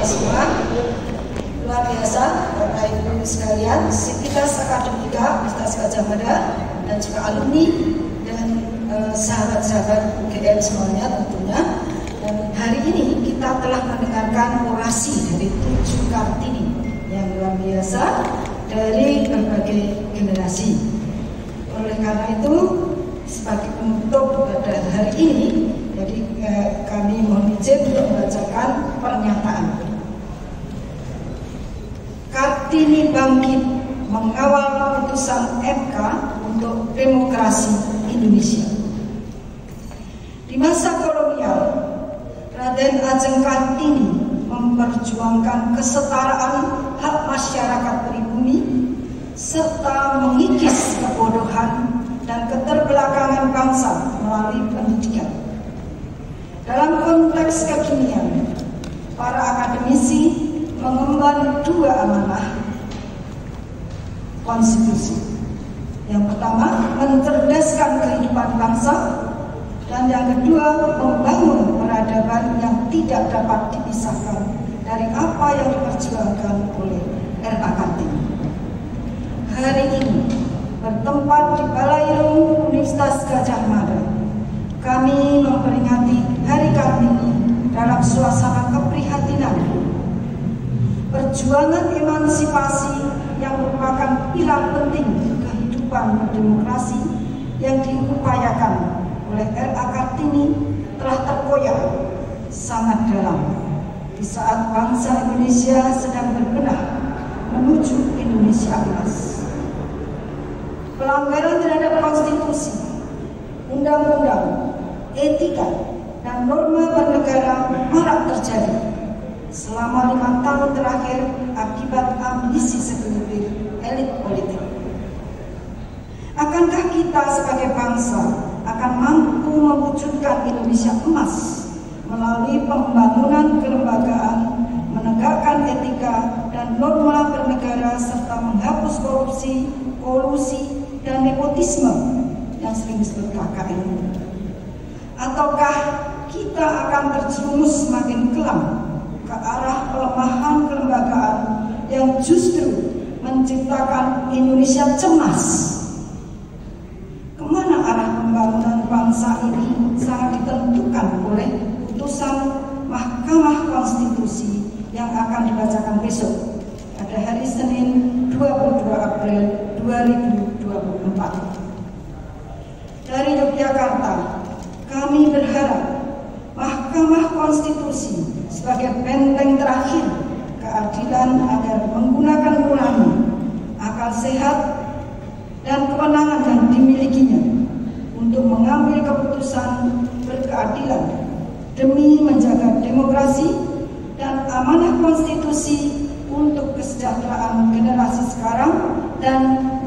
semua. Luar biasa, Bapak Ibu sekalian, Sivitas Akademika Universitas Gadjah Mada dan juga alumni dan sahabat-sahabat UGM semuanya tentunya. Dan hari ini kita telah mendengarkan orasi dari 7 Kartini yang luar biasa dari berbagai generasi. Oleh karena itu, sebagai penutup pada hari ini, jadi kami mohon izin untuk membacakan pernyataan. Kartini bangkit mengawal keputusan MK untuk demokrasi Indonesia. Di masa kolonial, Raden Ajeng Kartini memperjuangkan kesetaraan hak masyarakat pribumi serta mengikis kebodohan dan keterbelakangan bangsa melalui pendidikan. Dalam konteks kekinian, para akademisi mengemban 2 amanah konstitusi. Yang pertama, mencerdaskan kehidupan bangsa, dan yang kedua, membangun peradaban yang tidak dapat dipisahkan dari apa yang diperjuangkan oleh R.A. Kartini. Hari ini, bertempat di Balairung Universitas Gadjah Mada, kami memperingati Hari Kartini dalam suasana keprihatinan. Perjuangan emansipasi yang merupakan pilar penting kehidupan berdemokrasi yang diupayakan oleh R.A. Kartini telah terkoyak sangat dalam di saat bangsa Indonesia sedang berbenah menuju Indonesia emas. Pelanggaran terhadap konstitusi, undang-undang, etika, dan norma bernegara marak terjadi selama 5 tahun terakhir akibat ambisi segelintir elit politik. Akankah kita sebagai bangsa akan mampu mewujudkan Indonesia emas melalui pembangunan kelembagaan, menegakkan etika dan norma bernegara serta menghapus korupsi, kolusi, dan nepotisme yang sering disebut KKN? Ataukah kita akan terjerumus semakin kelam ke arah pelemahan kelembagaan yang justru menciptakan Indonesia cemas? Kemana arah pembangunan bangsa ini sangat ditentukan oleh putusan Mahkamah Konstitusi yang akan dibacakan besok pada hari Senin 22 April 2024. Dari Yogyakarta, kami berharap Mahkamah Konstitusi sebagai benteng terakhir keadilan agar menggunakan nurani, akal sehat, dan kewenangan yang dimilikinya untuk mengambil keputusan berkeadilan demi menjaga demokrasi dan amanah konstitusi untuk kesejahteraan generasi sekarang dan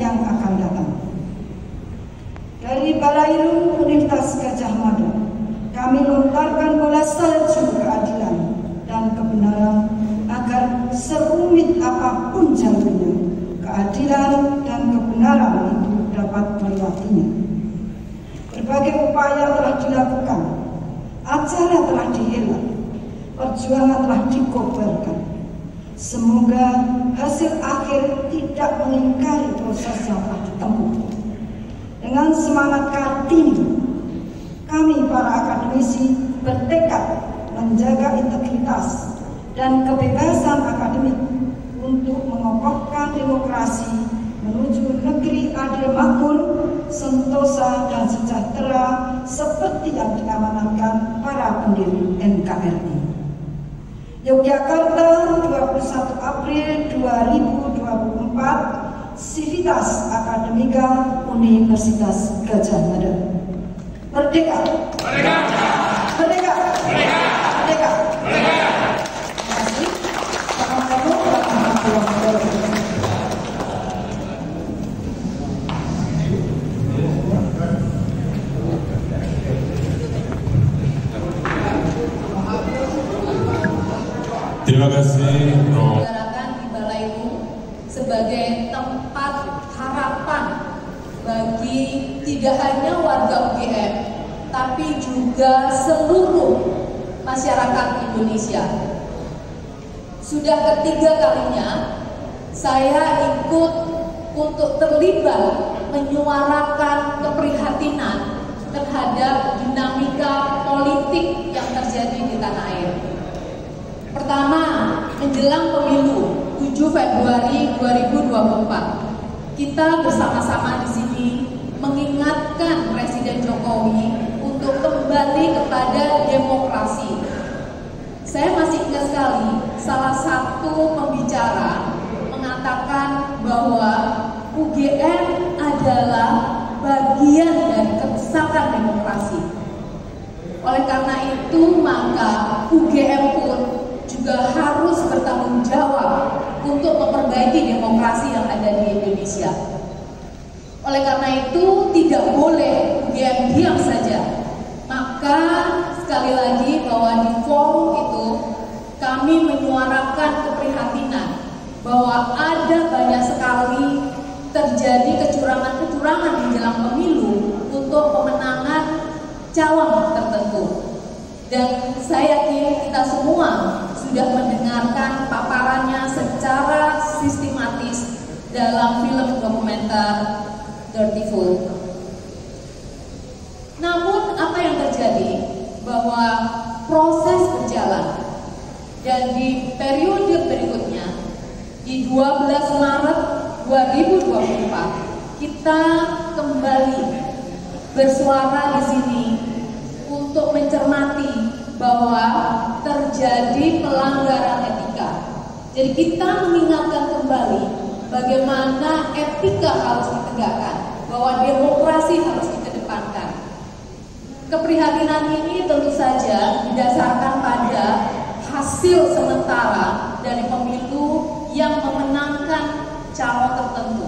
yang akan datang. Dari Balairung Universitas Gadjah Mada, kami lontarkan bola salju keadilan dan kebenaran agar serumit apapun jalurnya, keadilan dan kebenaran itu dapat melewatinya. Berbagai upaya telah dilakukan, acara telah dihelat, perjuangan telah dikobarkan. Semoga hasil akhir tidak mengingkari proses yang telah ditempuh. Dengan semangat Kartini, kami para akademisi bertekad menjaga integritas dan kebebasan akademik untuk mengokohkan demokrasi menuju negeri adil makmur, sentosa dan sejahtera seperti yang diamanatkan para pendiri NKRI. Yogyakarta, 21 April 2024, Sivitas Akademika Universitas Gadjah Mada. Merdeka! Merdeka! Merdeka! Merdeka! Merdeka! Merdeka! Terima kasih. Assalamualaikum warahmatullahi wabarakatuh. Terima kasih, Bro. Di Balairung sebagai tempat harapan bagi tidak hanya warga UGM, tapi juga seluruh masyarakat Indonesia. Sudah ketiga kalinya saya ikut untuk terlibat menyuarakan keprihatinan terhadap dinamika politik yang terjadi di tanah air. Pertama, menjelang pemilu 7 Februari 2024, kita bersama-sama di sini mengingatkan Presiden Jokowi untuk kembali kepada demokrasi. Saya masih ingat sekali salah satu pembicara mengatakan bahwa UGM adalah bagian dari kerusakan demokrasi. Oleh karena itu, maka UGM pun juga harus bertanggung jawab untuk memperbaiki demokrasi yang ada di Indonesia. Oleh karena itu, tidak boleh UGM diam saja. Maka sekali lagi bahwa di forum itu kami menyuarakan keprihatinan bahwa ada banyak sekali terjadi kecurangan-kecurangan menjelang pemilu untuk pemenangan calon tertentu. Dan saya yakin kita semua sudah mendengarkan paparannya secara sistematis dalam film dokumenter Dirty Food. Namun apa yang terjadi? Bahwa proses berjalan dan di periode berikutnya di 12 Maret 2024 kita kembali bersuara di sini untuk mencermati bahwa terjadi pelanggaran etika. Jadi kita mengingatkan kembali bagaimana etika harus ditegakkan, bahwa demokrasi harus dikedepankan. Keprihatinan ini tentu saja didasarkan pada hasil sementara dari pemilu yang memenangkan calon tertentu.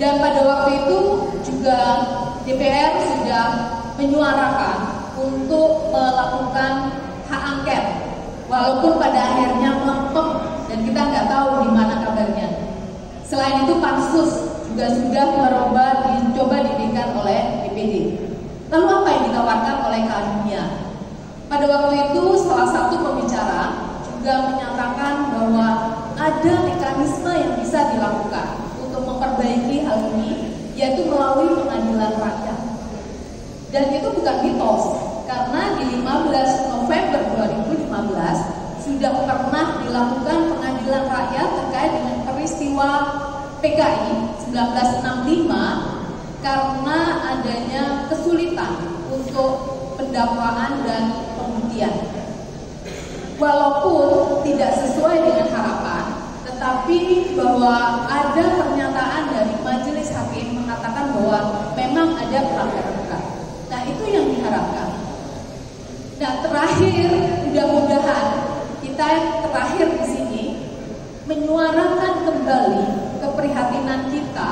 Dan pada waktu itu juga DPR sudah menyuarakan untuk melakukan hak angket, walaupun pada akhirnya melempem dan kita nggak tahu di mana kabarnya. Selain itu pansus juga sudah dicoba didirikan oleh DPD. Lalu apa yang ditawarkan oleh Kadimia? Pada waktu itu salah satu pembicara juga menyatakan bahwa ada mekanisme yang bisa dilakukan untuk memperbaiki hal ini, yaitu melalui pengadilan rakyat. Dan itu bukan mitos, karena di 15 November 2015 sudah pernah dilakukan pengadilan rakyat terkait dengan peristiwa PKI 1965 karena adanya kesulitan untuk pendakwaan dan pembuktian. Walaupun tidak sesuai dengan harapan, tetapi bahwa ada pernyataan dari majelis hakim mengatakan bahwa memang ada pelanggaran berat. Nah, itu yang diharapkan. Nah, terakhir, mudah-mudahan kita terakhir di sini menyuarakan kembali keprihatinan kita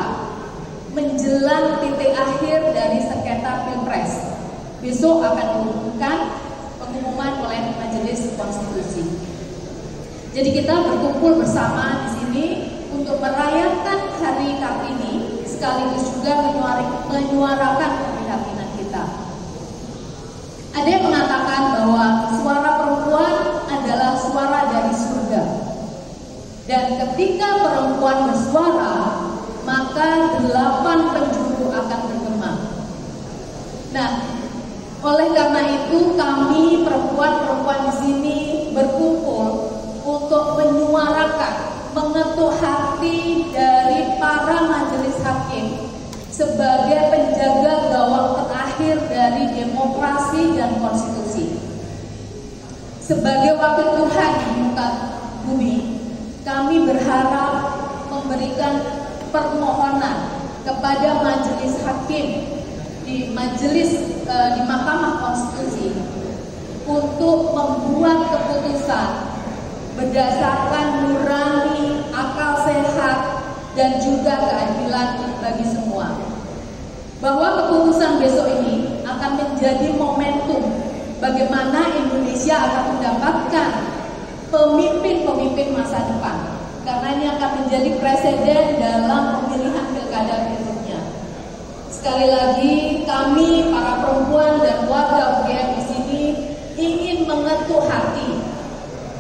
menjelang titik akhir dari sengketa Pilpres. Besok akan diumumkan pengumuman oleh Majelis Konstitusi. Jadi kita berkumpul bersama di sini untuk merayakan hari Kartini, sekaligus juga menyuarakan keprihatinan kita. Ada yang mengatakan bahwa suara perempuan adalah suara dari surga. Dan ketika perempuan bersuara, maka 8 penjuru akan bergema. Nah, oleh karena itu kami perempuan-perempuan di sini berkumpul untuk menyuarakan, mengetuk hati dari para majelis hakim sebagai penjaga gawang terakhir dari demokrasi dan konstitusi. Sebagai wakil Tuhan di muka bumi, kami berharap memberikan permohonan kepada majelis hakim di Mahkamah Konstitusi untuk membuat keputusan berdasarkan nurani, akal sehat, dan juga keadilan bagi semua. Bahwa keputusan besok ini akan menjadi momentum bagaimana Indonesia akan mendapatkan pemimpin-pemimpin masa depan. Karena ini akan menjadi presiden dalam pemilihan pilkada berikutnya. Sekali lagi, kami para perempuan dan warga UGM di sini ingin mengetuk hati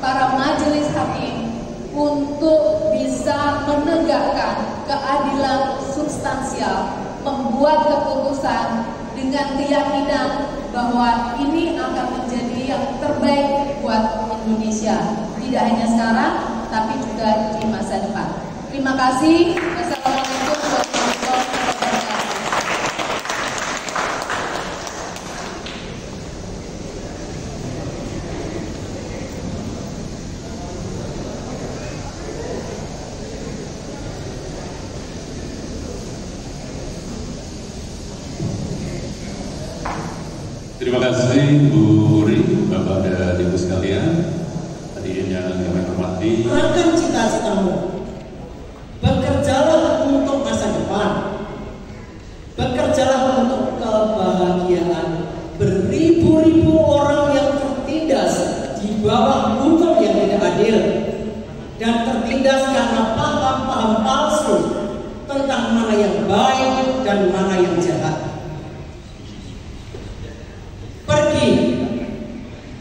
para majelis Hakim untuk bisa menegakkan keadilan substansial, membuat keputusan dengan keyakinan bahwa ini akan menjadi yang terbaik buat Indonesia, tidak hanya sekarang tapi juga di masa depan. Terima kasih. Wassalamualaikum warahmatullahi wabarakatuh. Terima kasih Bu Uri, Bapak dan Ibu sekalian, hadirin yang kami hormati. Rakan cita-citamu, bekerjalah untuk masa depan, bekerjalah untuk kebahagiaan beribu-ribu orang yang tertindas di bawah hukum yang tidak adil dan tertindas karena paham-paham palsu tentang mana yang baik dan mana yang jahat.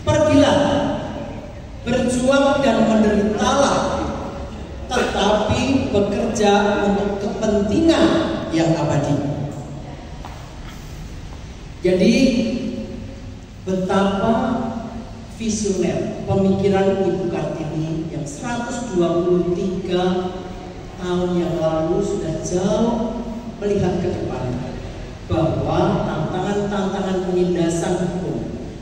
Pergilah, berjuang dan menderitalah, tetapi bekerja untuk kepentingan yang abadi. Jadi, betapa visioner pemikiran Ibu Kartini yang 123 tahun yang lalu sudah jauh melihat ke depan, bahwa tantangan-tantangan penindasan hukum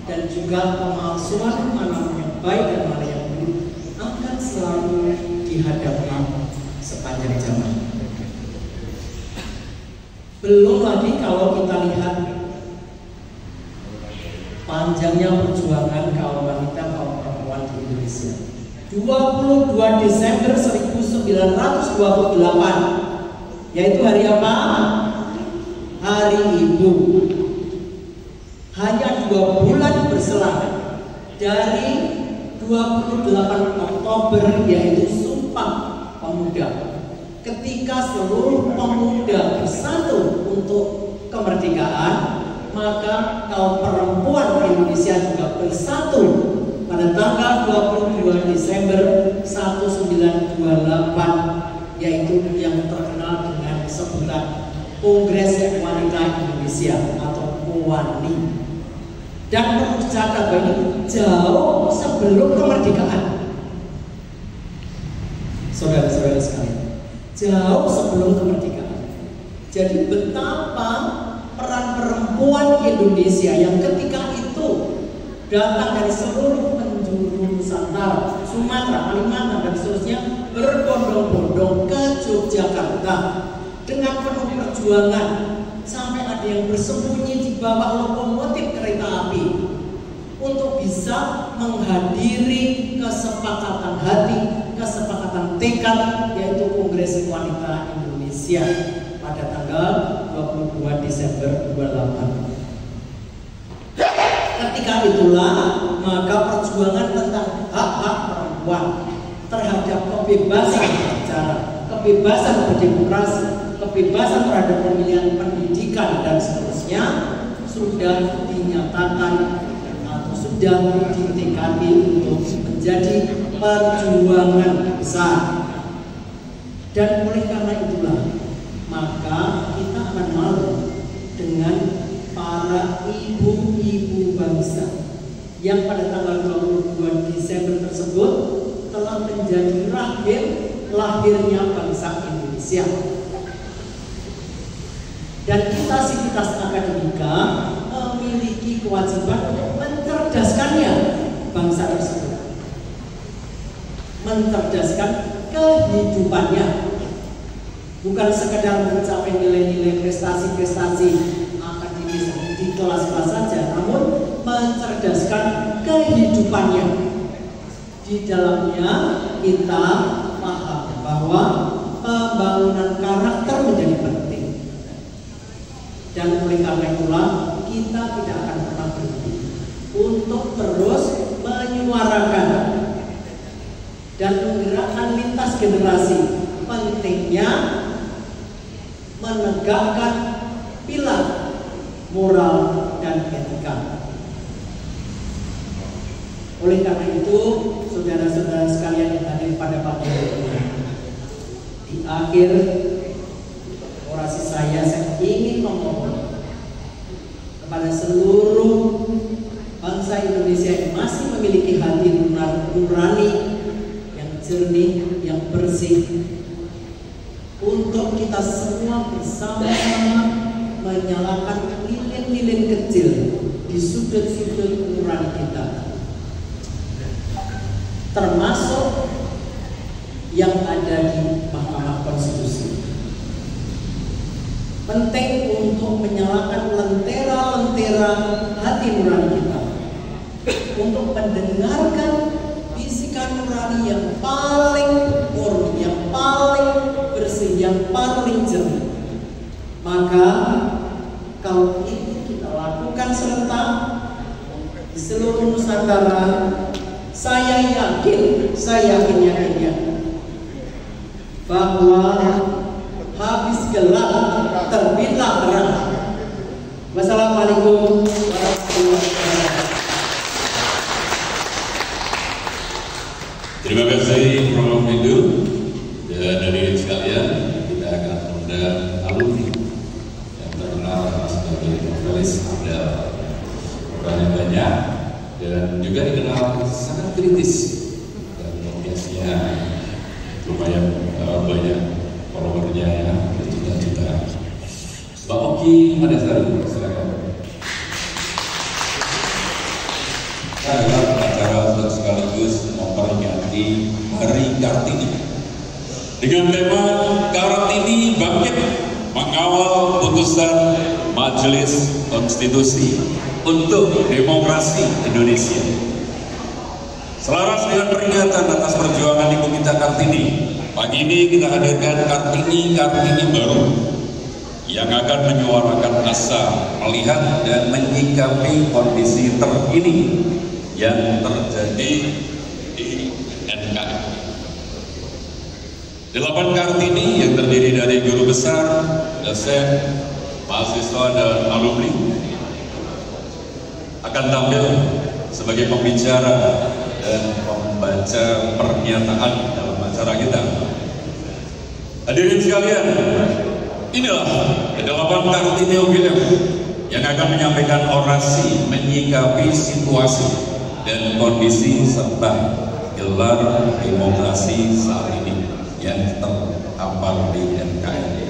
dan juga pemalsuan mana yang baik dan mana yang buruk akan selalu dihadapi sepanjang zaman. Belum lagi kalau kita lihat panjangnya perjuangan kaum wanita, kaum perempuan di Indonesia. 22 Desember 1928, yaitu hari apa? Hari Ibu. Hanya 2 bulan berselang dari 28 Oktober, yaitu Sumpah Pemuda, ketika seluruh pemuda bersatu untuk kemerdekaan, maka kaum perempuan Indonesia juga bersatu pada tanggal 22 Desember 1928, yaitu yang terkenal dengan sebutan Kongres Wanita Indonesia atau KOWANI. Dan perlu dicatat bahwa ini jauh sebelum kemerdekaan, saudara-saudara sekalian, jauh sebelum kemerdekaan. Jadi betapa peran perempuan Indonesia yang ketika itu datang dari seluruh penjuru Nusantara, Sumatera, Kalimantan dan seterusnya, berbondong-bondong ke Yogyakarta dengan penuh perjuangan, sampai ada yang bersembunyi di bawah lokomotif kereta api untuk bisa menghadiri kesepakatan hati, kesepakatan tekad, yaitu Kongres Wanita Indonesia pada tanggal 22 Desember 28. Ketika itulah maka perjuangan tentang hak-hak perempuan terhadap kebebasan berbicara, kebebasan berdemokrasi, kebebasan terhadap pemilihan pendidikan dan seterusnya sudah dinyatakan atau sudah ditekadi untuk menjadi perjuangan besar. Dan oleh karena itulah maka kita akan malu dengan para ibu-ibu bangsa yang pada tanggal 22 Desember tersebut telah menjadi lahirnya bangsa Indonesia. Dan kita sivitas akademika memiliki kewajiban untuk mencerdaskannya bangsa tersebut, mencerdaskan kehidupannya, bukan sekedar mencapai nilai-nilai prestasi-prestasi akademis di kelas-kelas saja, namun mencerdaskan kehidupannya. Di dalamnya kita paham bahwa pembangunan karakter menjadi penting. Dan oleh karena itulah kita tidak akan pernah berhenti untuk terus menyuarakan dan menggerakkan lintas generasi pentingnya menegakkan pilar moral dan etika. Oleh karena itu, saudara-saudara sekalian yang akhir orasi saya ingin memohon kepada seluruh bangsa Indonesia yang masih memiliki hati nurani yang jernih, yang bersih, untuk kita semua bersama-sama menyalakan lilin-lilin kecil di sudut-sudut nurani kita, termasuk yang ada di Mahkamah Konstitusi. Penting untuk menyalakan lentera-lentera hati nurani kita, untuk mendengarkan bisikan nurani yang paling murni, yang paling bersih, yang paling jernih. Maka kalau ini kita lakukan serentak di seluruh Nusantara, saya yakin bahwa habis gelap terbitlah terang. Wassalamualaikum warahmatullahi wabarakatuh. Terima kasih Prof. Hindu. Dan hadirin sekalian, kita akan mengundang alumni yang terkenal sebagai novelis andal, yang banyak dan juga dikenal sangat kritis dan biasanya lumayan banyak followernya ya, berjuta-juta. Mbak Oki Madasari, silakan. Kita adalah acara untuk sekaligus memperingati Hari Kartini dengan tema Kartini Bangkit Mengawal Putusan Majelis Konstitusi untuk Demokrasi Indonesia. Selaras dengan peringatan atas perjuangan Ibu kita Kartini, pagi ini kita hadirkan Kartini baru yang akan menyuarakan asa, melihat dan menyikapi kondisi terkini yang terjadi di NKRI. 8 Kartini yang terdiri dari guru besar, dosen, mahasiswa dan alumni akan tampil sebagai pembicara dan membaca pernyataan dalam acara kita. Hadirin sekalian, inilah 8 Kartini UGM yang akan menyampaikan orasi menyikapi situasi dan kondisi serta gelar demokrasi saat ini yang terhampar di NKRI.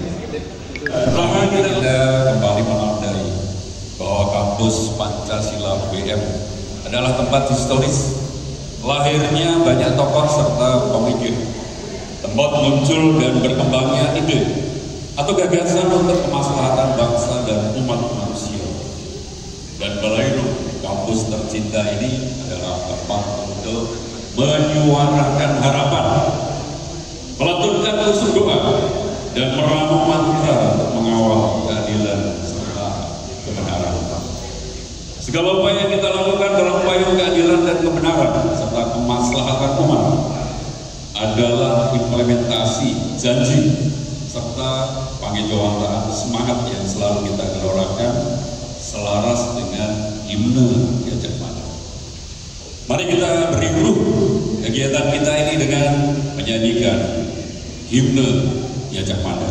Pertama kita kembali menandai bahwa kampus Pancasila UGM adalah tempat historis lahirnya banyak tokoh serta pemikir, tempat muncul dan berkembangnya ide atau gagasan untuk kemaslahatan bangsa dan umat manusia. Dan Balairu, kampus tercinta ini adalah tempat untuk menyuarakan harapan, melantunkan usul doa, dan meramu mantra untuk mengawal keadilan serta kebenaran. Segala upaya yang kita lakukan dalam upaya keadilan dan kebenaran serta kemaslahatan umat adalah implementasi janji serta panggilan semangat yang selalu kita gelorakan selaras dengan himne Gajah Mada. Mari kita beri dulu kegiatan kita ini dengan menyanyikan himne Gajah Mada.